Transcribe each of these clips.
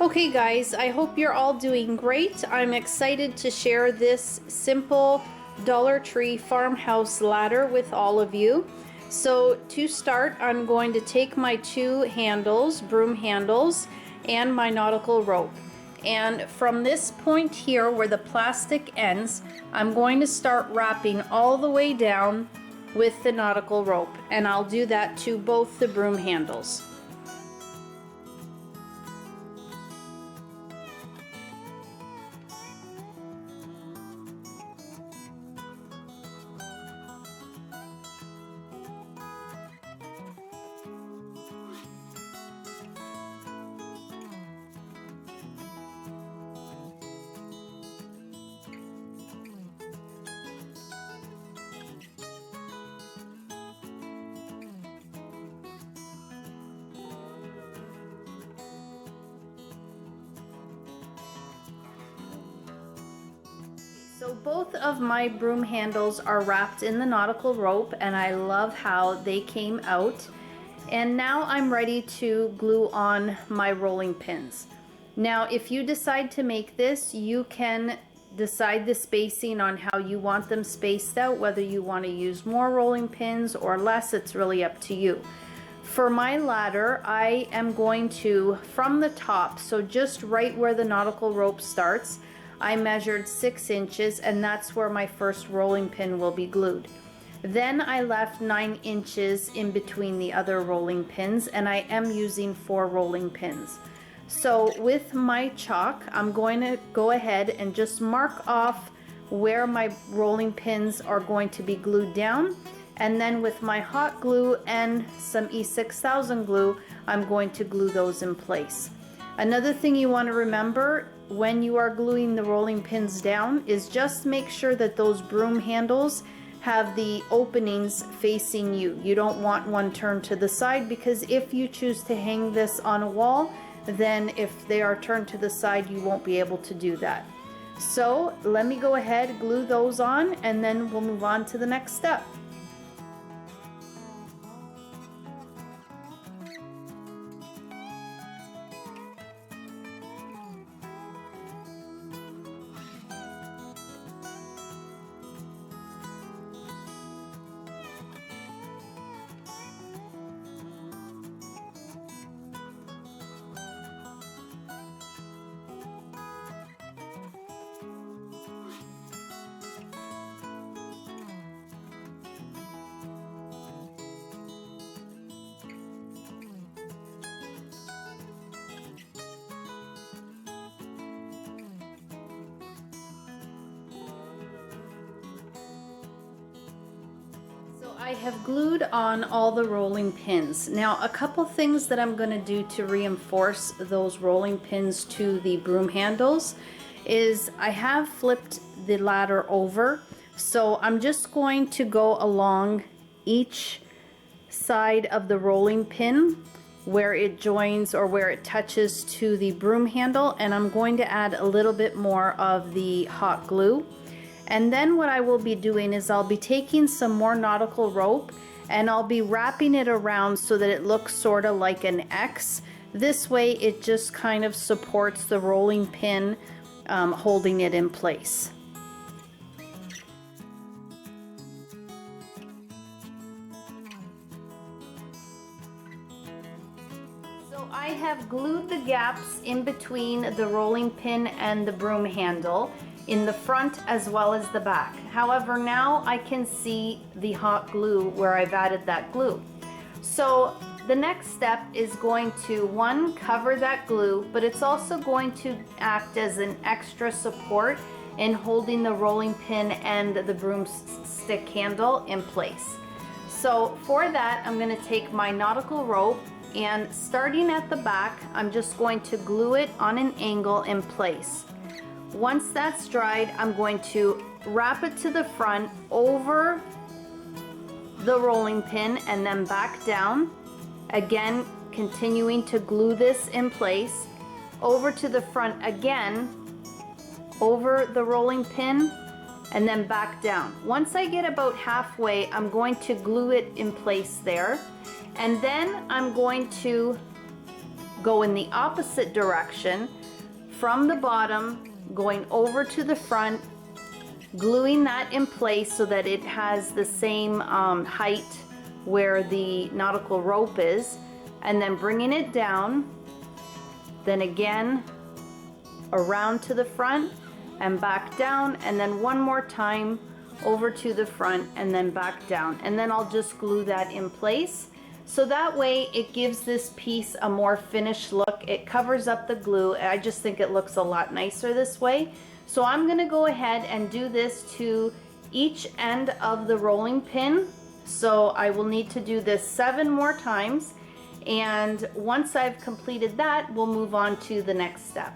Okay guys, I hope you're all doing great. I'm excited to share this simple Dollar Tree farmhouse ladder with all of you. So to start, I'm going to take my two handles, broom handles, and my nautical rope. And from this point here where the plastic ends, I'm going to start wrapping all the way down with the nautical rope. And I'll do that to both the broom handles. So both of my broom handles are wrapped in the nautical rope, and I love how they came out. And now I'm ready to glue on my rolling pins. Now if you decide to make this, you can decide the spacing on how you want them spaced out, whether you want to use more rolling pins or less. It's really up to you. For my ladder, I am going to, from the top, so just right where the nautical rope starts, I measured 6 inches, and that's where my first rolling pin will be glued. Then I left 9 inches in between the other rolling pins, and I am using 4 rolling pins. So with my chalk, I'm going to go ahead and just mark off where my rolling pins are going to be glued down. And then with my hot glue and some E6000 glue, I'm going to glue those in place. Another thing you want to remember when you are gluing the rolling pins down is just make sure that those broom handles have the openings facing you. You don't want one turned to the side, because if you choose to hang this on a wall, then if they are turned to the side, you won't be able to do that. So let me go ahead, glue those on, and then we'll move on to the next step. I have glued on all the rolling pins. Now a couple things that I'm going to do to reinforce those rolling pins to the broom handles is I have flipped the ladder over, so I'm just going to go along each side of the rolling pin where it joins or where it touches to the broom handle, and I'm going to add a little bit more of the hot glue. And then what I will be doing is I'll be taking some more nautical rope and I'll be wrapping it around so that it looks sort of like an X. This way it just kind of supports the rolling pin, holding it in place. So I have glued the gaps in between the rolling pin and the broom handle, in the front as well as the back. However, now I can see the hot glue where I've added that glue. So the next step is going to, one, cover that glue, but it's also going to act as an extra support in holding the rolling pin and the broomstick handle in place. So for that, I'm going to take my nautical rope, and starting at the back, I'm just going to glue it on an angle in place. Once that's dried, I'm going to wrap it to the front over the rolling pin and then back down. Again, continuing to glue this in place. Over to the front again, over the rolling pin, and then back down. Once I get about halfway, I'm going to glue it in place there. And then I'm going to go in the opposite direction from the bottom, going over to the front, gluing that in place so that it has the same height where the nautical rope is, and then bringing it down, then again around to the front and back down, and then one more time over to the front and then back down, and then I'll just glue that in place. So that way it gives this piece a more finished look. It covers up the glue. I just think it looks a lot nicer this way. So I'm gonna go ahead and do this to each end of the rolling pin. So I will need to do this 7 more times. And once I've completed that, we'll move on to the next step.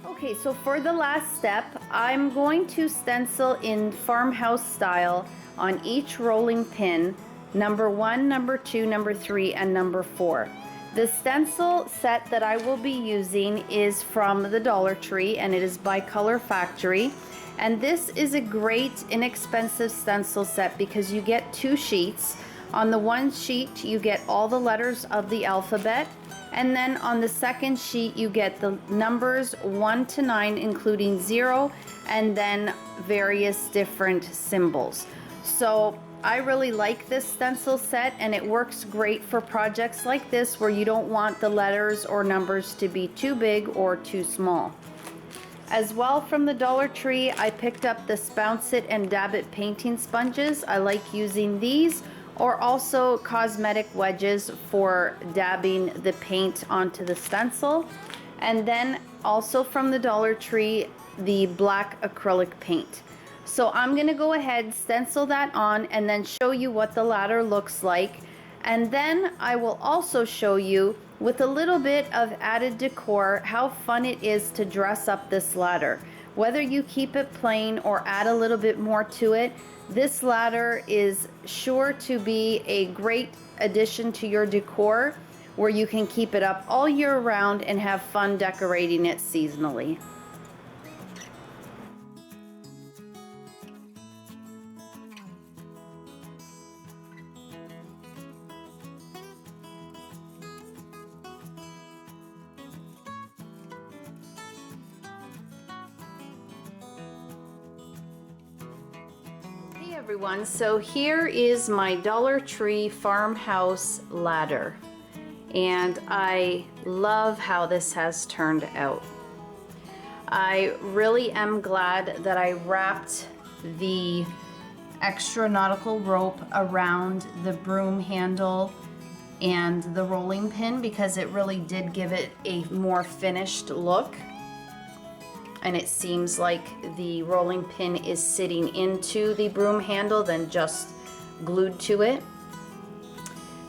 Okay, so for the last step, I'm going to stencil in farmhouse style on each rolling pin, number 1, number 2, number 3, and number 4. The stencil set that I will be using is from the Dollar Tree, and it is by Color Factory. And this is a great inexpensive stencil set because you get 2 sheets. On the one sheet, you get all the letters of the alphabet. And then on the second sheet, you get the numbers 1 to 9, including 0, and then various different symbols. So I really like this stencil set, and it works great for projects like this where you don't want the letters or numbers to be too big or too small. As well, from the Dollar Tree, I picked up the Bounce It and Dab It painting sponges. I like using these, or also cosmetic wedges for dabbing the paint onto the stencil. And then also from the Dollar Tree, the black acrylic paint. So I'm gonna go ahead, stencil that on, and then show you what the ladder looks like. And then I will also show you, with a little bit of added decor, how fun it is to dress up this ladder. Whether you keep it plain or add a little bit more to it, this ladder is sure to be a great addition to your decor, where you can keep it up all year round and have fun decorating it seasonally. Hey everyone, so here is my Dollar Tree farmhouse ladder, and I love how this has turned out. I really am glad that I wrapped the extra nautical rope around the broom handle and the rolling pin, because it really did give it a more finished look. And it seems like the rolling pin is sitting into the broom handle than just glued to it.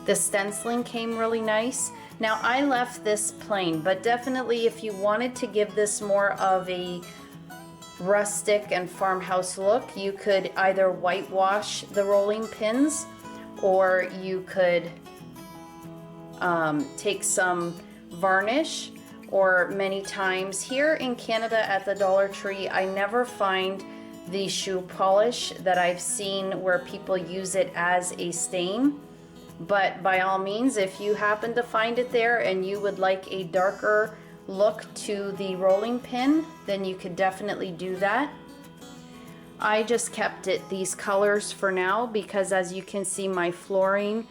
The stenciling came really nice. Now I left this plain, but definitely if you wanted to give this more of a rustic and farmhouse look, you could either whitewash the rolling pins, or you could take some varnish. Or many times here in Canada at the Dollar Tree, I never find the shoe polish that I've seen where people use it as a stain. But by all means, if you happen to find it there and you would like a darker look to the rolling pin, then you could definitely do that. I just kept it these colors for now because, as you can see, my flooring,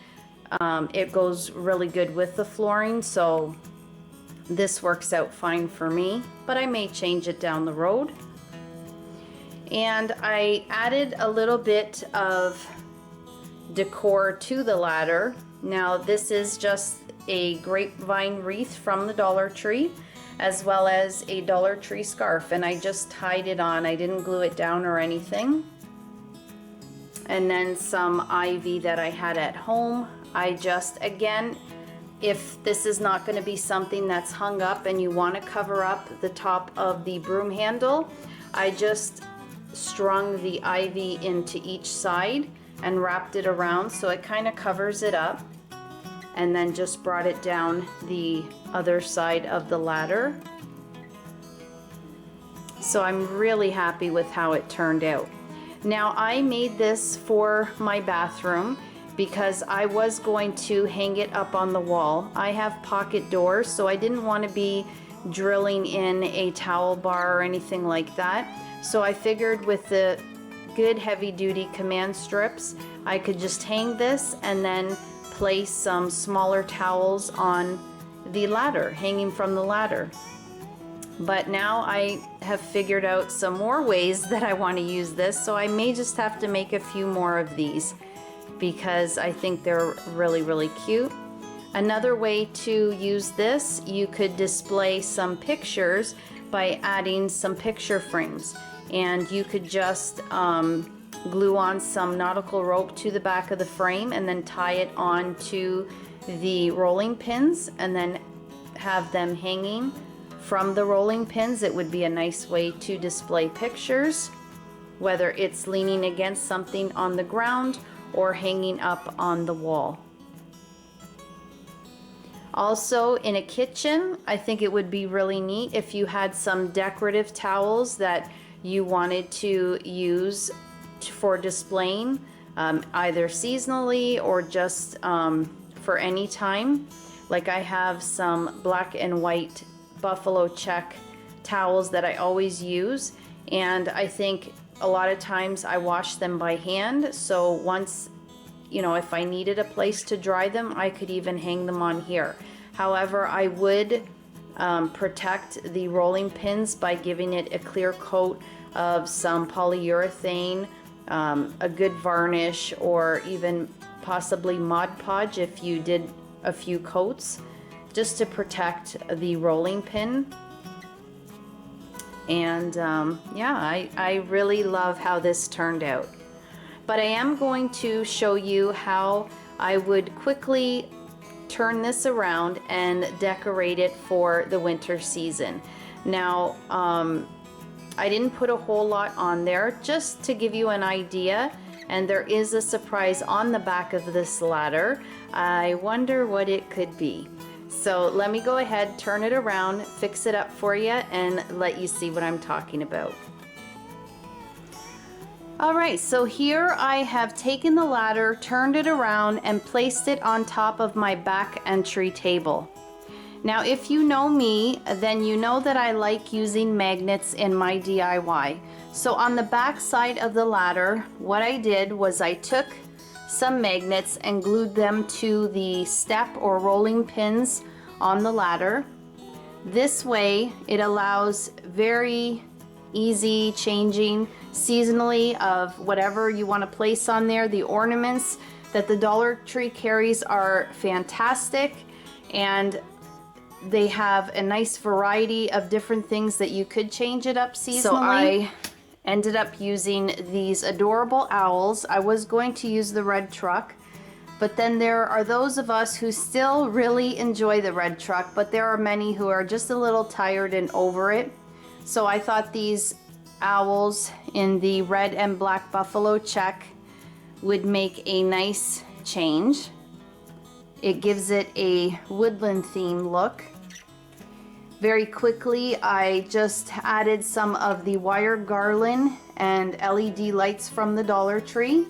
it goes really good with the flooring, so this works out fine for me, but I may change it down the road. And I added a little bit of decor to the ladder. Now this is just a grapevine wreath from the Dollar Tree. as well as a Dollar Tree scarf, and I just tied it on. I didn't glue it down or anything. And then some ivy that I had at home. I just, again, if this is not going to be something that's hung up and you want to cover up the top of the broom handle, I just strung the ivy into each side and wrapped it around so it kind of covers it up, and then just brought it down the other side of the ladder. So I'm really happy with how it turned out. Now I made this for my bathroom because I was going to hang it up on the wall. I have pocket doors, so I didn't want to be drilling in a towel bar or anything like that. So I figured with the good heavy duty command strips, I could just hang this and then place some smaller towels on the ladder, hanging from the ladder. But now I have figured out some more ways that I want to use this, so I may just have to make a few more of these because I think they're really, really cute. Another way to use this, you could display some pictures by adding some picture frames, and you could just glue on some nautical rope to the back of the frame and then tie it on to the rolling pins and then have them hanging from the rolling pins. It would be a nice way to display pictures, whether it's leaning against something on the ground or hanging up on the wall. Also, in a kitchen, I think it would be really neat if you had some decorative towels that you wanted to use for displaying, either seasonally or just for any time. Like I have some black and white buffalo check towels that I always use, and I think a lot of times I wash them by hand, so once, you know, if I needed a place to dry them, I could even hang them on here. However, I would protect the rolling pins by giving it a clear coat of some polyurethane, a good varnish, or even possibly Mod Podge if you did a few coats, just to protect the rolling pin. And yeah, I really love how this turned out. But I am going to show you how I would quickly turn this around and decorate it for the winter season. Now, I didn't put a whole lot on there, just to give you an idea, and there is a surprise on the back of this ladder. I wonder what it could be. So let me go ahead, turn it around, fix it up for you, and let you see what I'm talking about. Alright, so here I have taken the ladder, turned it around, and placed it on top of my back entry table. Now, if you know me, then you know that I like using magnets in my DIY. So on the back side of the ladder, what I did was I took some magnets and glued them to the step or rolling pins on the ladder. This way, it allows very easy changing seasonally of whatever you want to place on there. The ornaments that the Dollar Tree carries are fantastic, and they have a nice variety of different things that you could change it up seasonally. So I ended up using these adorable owls. I was going to use the red truck, but then there are those of us who still really enjoy the red truck, but there are many who are just a little tired and over it. So I thought these owls in the red and black buffalo check would make a nice change. It gives it a woodland theme look. Very quickly, I just added some of the wire garland and LED lights from the Dollar Tree.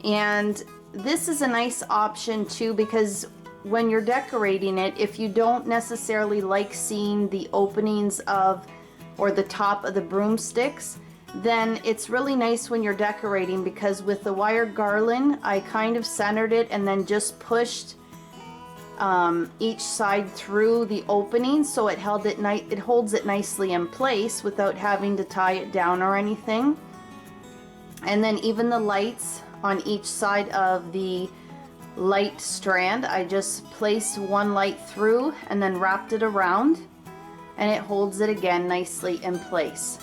And this is a nice option too, because when you're decorating it, if you don't necessarily like seeing the openings of or the top of the broomsticks, then it's really nice when you're decorating, because with the wire garland, I kind of centered it and then just pushed each side through the opening, so it holds it nicely in place without having to tie it down or anything. And then even the lights on each side of the light strand, I just placed one light through and then wrapped it around. and it holds it again nicely in place.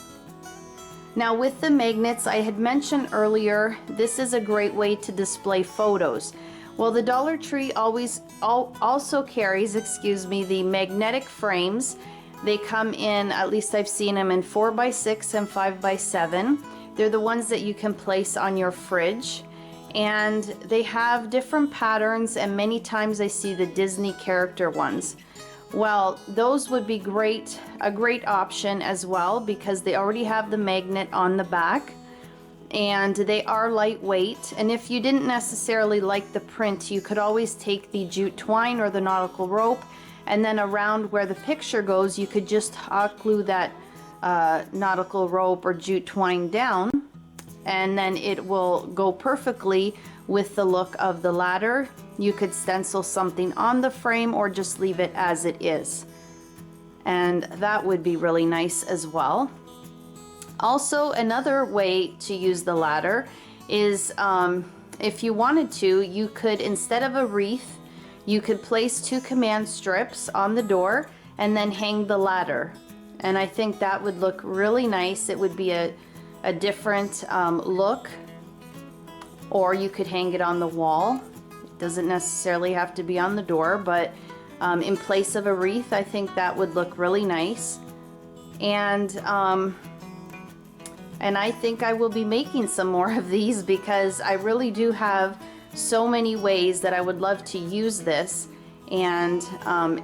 Now with the magnets, I had mentioned earlier, this is a great way to display photos. Well, the Dollar Tree also carries, the magnetic frames. They come in, at least I've seen them in 4x6 and 5x7. They're the ones that you can place on your fridge, and they have different patterns, and many times I see the Disney character ones. Well, those would be a great option as well, because they already have the magnet on the back and they are lightweight. And if you didn't necessarily like the print, you could always take the jute twine or the nautical rope, and then around where the picture goes, you could just hot glue that nautical rope or jute twine down, and then it will go perfectly with the look of the ladder. You could stencil something on the frame or just leave it as it is, and that would be really nice as well. Also, another way to use the ladder is if you wanted to, you could, instead of a wreath, you could place 2 command strips on the door and then hang the ladder, and I think that would look really nice. It would be a different look. Or you could hang it on the wall. It doesn't necessarily have to be on the door, but in place of a wreath, I think that would look really nice. And I think I will be making some more of these, because I really do have so many ways that I would love to use this, and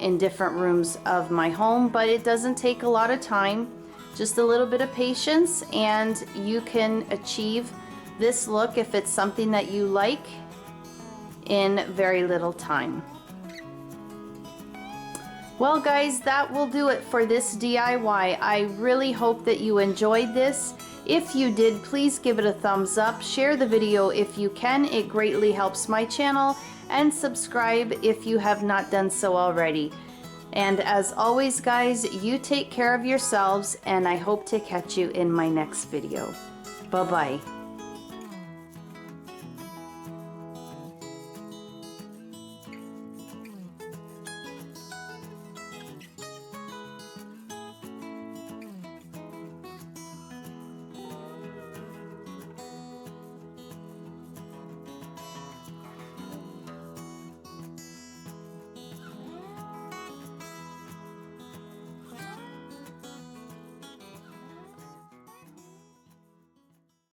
in different rooms of my home. But it doesn't take a lot of time, just a little bit of patience, and you can achieve this look, if it's something that you like, in very little time. Well guys, that will do it for this DIY. I really hope that you enjoyed this. If you did, please give it a thumbs up, share the video if you can, it greatly helps my channel, and subscribe if you have not done so already. And as always guys, you take care of yourselves, and I hope to catch you in my next video. Bye bye.